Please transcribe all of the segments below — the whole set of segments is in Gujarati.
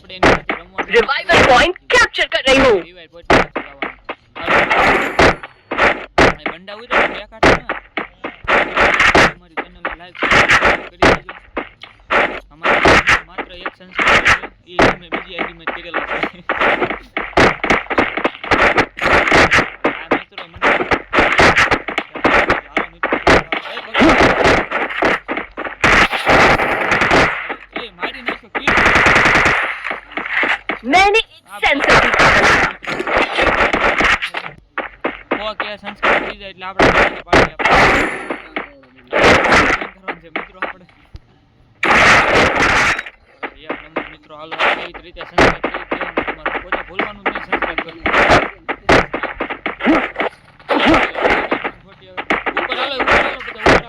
આપણે એની સાથે રમવાનું रिवाइवल पॉइंट कैप्चर कर रही हूँ। રિવાઇવ પોઈન્ટ ચલાવવાનું બંડા ઉતરે બે કાઢવાના અમારી ચેનલને લાઈક સબસ્ક્રાઇબ કરી દેજો અમારે માત્ર એક સબસ્ક્રાઇબ છે એ અમે બીજી આઈડીમાં કરેલો છે આ મિત્રો મને હાલો મિત્રો એ મારી નાખ્યો કી मैंने सेंसर भी पकड़ा। ઓકે સંસ્કાર થઈ જાય એટલે આપણે પાડી કરવાનું છે મિત્રો આપણે એક નંબર મિત્રો હાલો એવી રીતે સંસ્કાર કરી દેવાનું તમારે કોઈ ભૂલવાનું નહીં સંસ્કાર કરવું ઉપર હાલો બધા ઉપર હાલો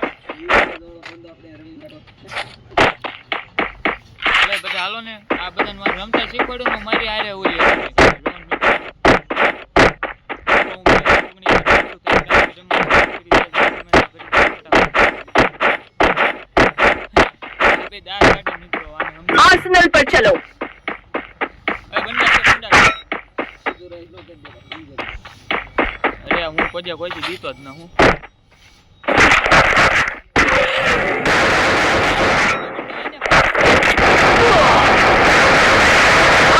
બધા હાલો ને આ બધાને મારે રમતા શીખવાડ્યું ને મારી હારે ઓલી आर्सेनल पर चलो। અરે હું કોઈ જીતો જ ના હું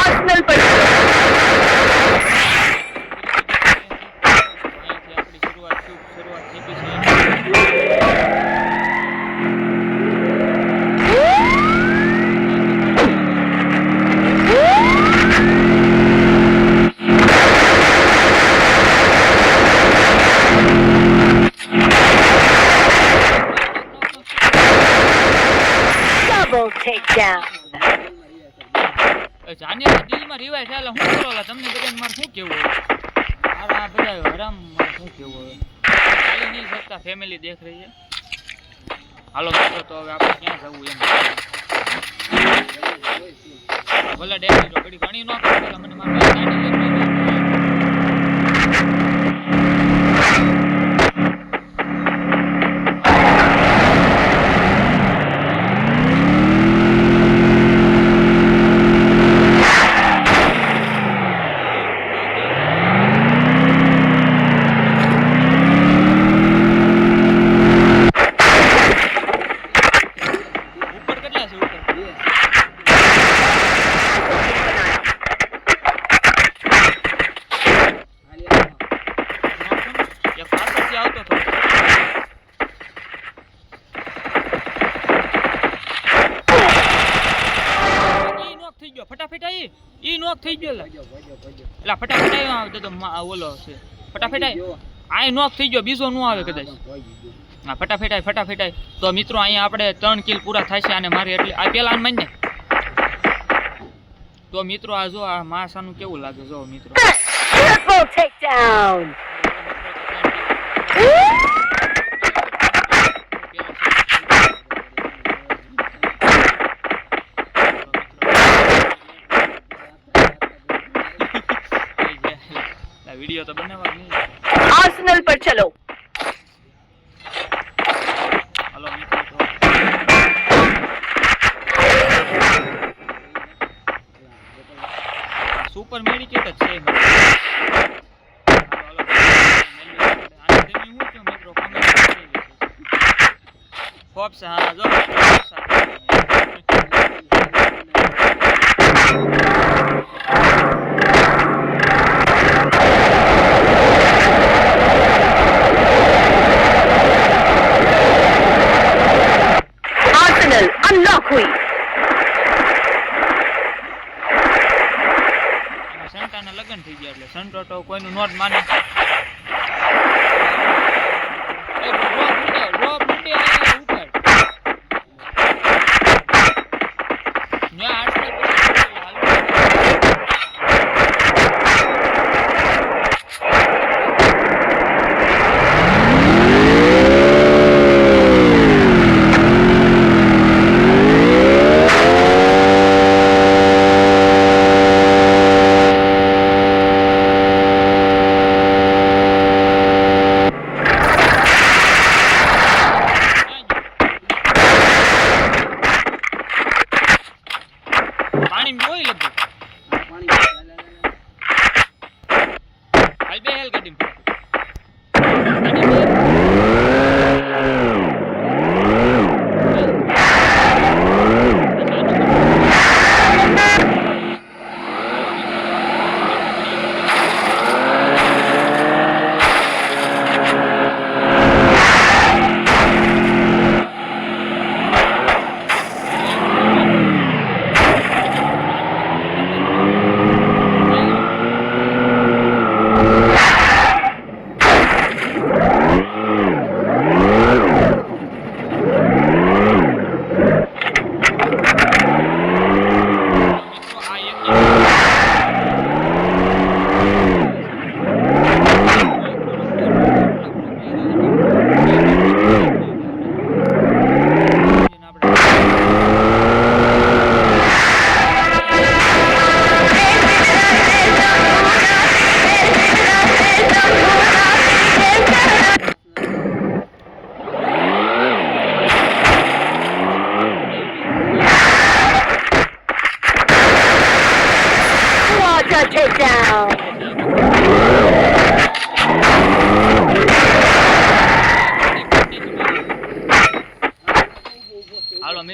आर्सेनल पर चलो। આપણી શરૂઆત થઈ ગઈ છે Double takedown. જાન્યા દિલમાં રિવાઇવ થયેલા હું કરોલા તમને બધાને મારે શું કેવું હવે આ બધા હરામ મારે શું કેવું હવે ચાલી નહીં શકતા ફેમિલી દેખ રહી છે હાલો મિત્રો તો હવે આપણે ક્યાં જવું એમ ભલે ડેમેજ ઘડી ઘણી ન કરે મને મારી ગાડી લઈને ફટાફટ ઈ નોક થઈ ગયો એટલે ફટાફટ આવ્યો તો ઓલો છે ફટાફટ આ નોક થઈ ગયો બીજો નો આવે કદાચ હા ફટાફટ આવી તો મિત્રો અહીંયા આપણે 3 કિલ પૂરા થાય છે અને મારી એટલે આ પેલા આન માનને તો મિત્રો આ જો આ માસાનું કેવું લાગે જો મિત્રો Triple takedown. वीडियो तो बनने वाली नहीं आर्सेनल पर चलो। हेलो मित्रों तो सुपर मेडिकेट है हेलो आने देनी हूं क्यों मित्रों कमेंट होप से हां जो अनलॉक हुई। સંતાના લગન થઈ ગયા એટલે સંતો તો કોઈનું નોટ માને ડ્રોપ મૂકે આયા ઉપર ન્યા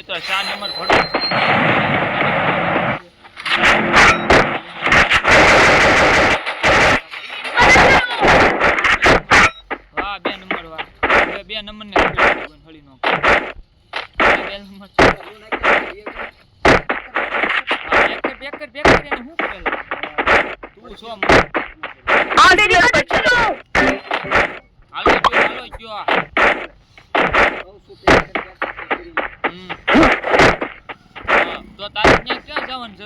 મિત્રો 4 નંબર ભરો વાહ 2 નંબર વાહ હવે 2 નંબર ને હળી નો 2 નંબર બેક એને શું કરેલા તું છો Arsenal पर चलो હાલો જો તો તારે ત્યાં ક્યાં જવાનું છે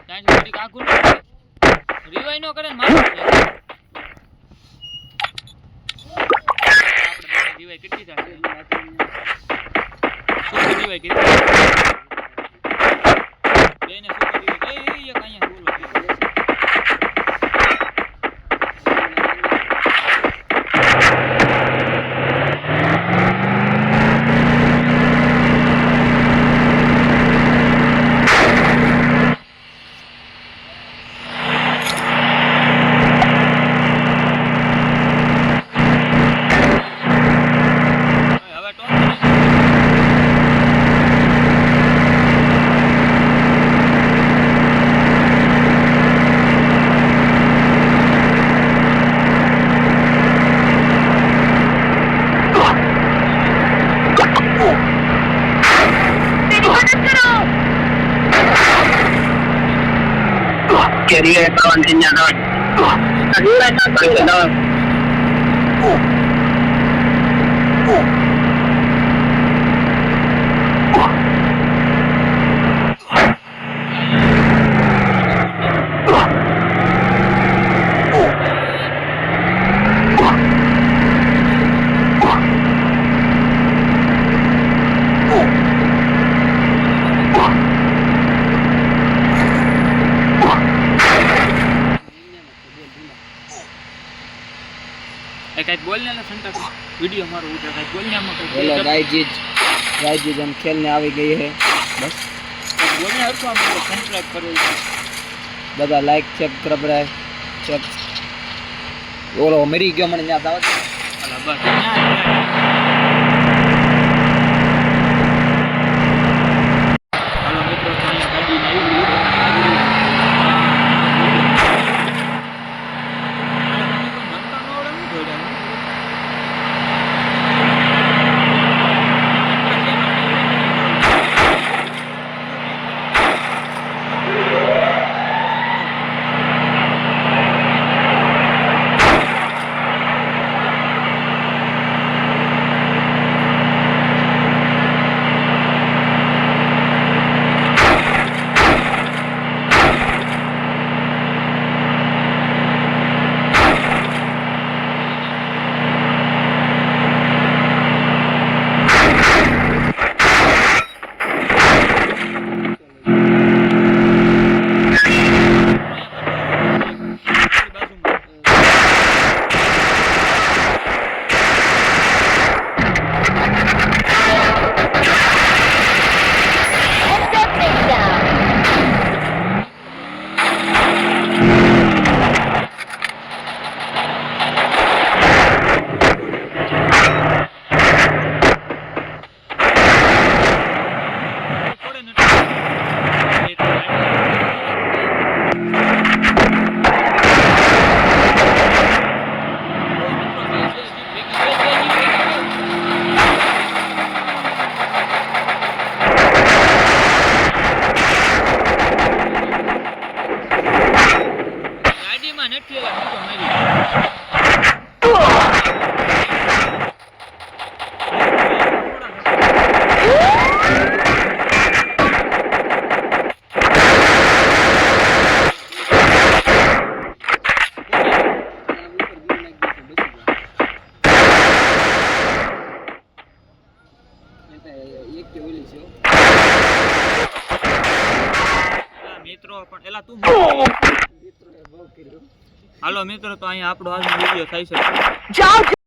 ત્યાં થોડીક આગળ રિવાઈ નો કરે ને મારો રિવાઈ કેટલી થાય શું રિવાઈ કેટલી બેને શું રિવાઈ એ એક અહીંયા બોલો Quería estar enseñando. Ayuda a estar enseñando. कहीं बोलने ना संटा वीडियो मारो उधर कहीं बोलने हम हेलो गाइस हम खेलने આવી ગઈ है बस बोलने हर को हम सब्सक्राइब करो બધા લાઈક સબસ્ક્રાઇબ ચેક ઓલો મરી ગયો મને યાદ આવે અલા બસ હાલો મિત્રો તો અહીંયા ગાડી આવી મિત્રો પણ એલા તું હાલો મિત્રો તો અહીંયા આપણો આજનો વિડિયો થાય છે જાઓ